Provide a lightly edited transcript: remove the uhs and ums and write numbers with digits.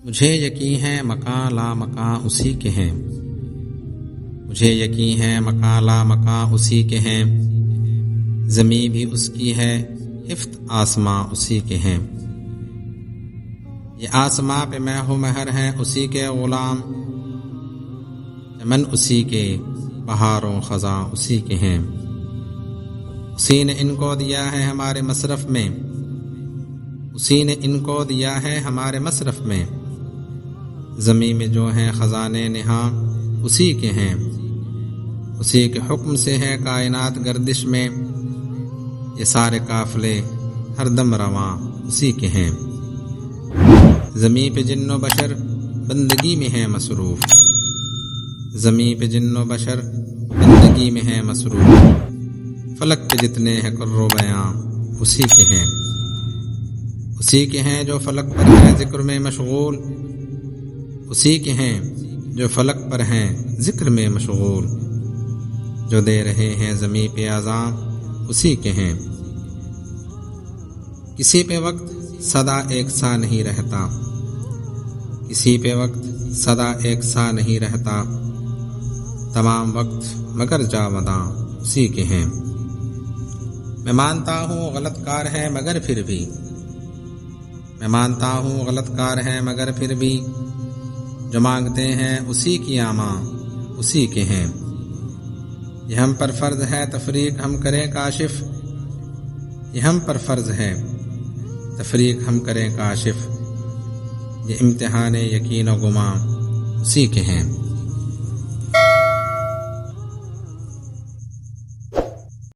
مجھے یقین ہے مکان لا مکان اسی کے ہیں، مجھے یقین ہے مکان لا مکان اسی کے ہیں، زمین بھی اس کی ہے حفظ آسماں اسی کے ہیں، یہ آسماں پہ میں ہوں مہر ہیں اسی کے غلام، چمن اسی کے بہاروں خزاں اسی کے ہیں، اسی نے ان کو دیا ہے ہمارے مصرف میں، اسی نے ان کو دیا ہے ہمارے مصرف میں، زمین میں جو ہیں خزانے نہاں اسی کے ہیں، اسی کے حکم سے ہے کائنات گردش میں، یہ سارے قافلے ہر دم رواں اسی کے ہیں، زمین پہ جن و بشر بندگی میں ہے مصروف، زمین پہ جن و بشر بندگی میں ہے مصروف، فلک پہ جتنے ہیں کر و بیاں اسی کے ہیں، اسی کے ہیں جو فلک پر ہیں ذکر میں مشغول، اسی کے ہیں جو فلک پر ہیں ذکر میں مشغول، جو دے رہے ہیں زمین پہ اذان اسی کے ہیں، کسی پہ وقت صدا ایک سا نہیں رہتا، کسی پہ وقت صدا ایک سا نہیں رہتا، تمام وقت مگر جاوداں اسی کے ہیں، میں مانتا ہوں غلط کار ہے مگر پھر بھی، میں مانتا ہوں غلط کار ہے مگر پھر بھی، جو مانگتے ہیں اسی کی آماں اسی کے ہیں، یہ ہم پر فرض ہے تفریق ہم کریں کاشف، یہ ہم پر فرض ہے تفریق ہم کریں کاشف، یہ امتحان یقین و گمان اسی کے ہیں۔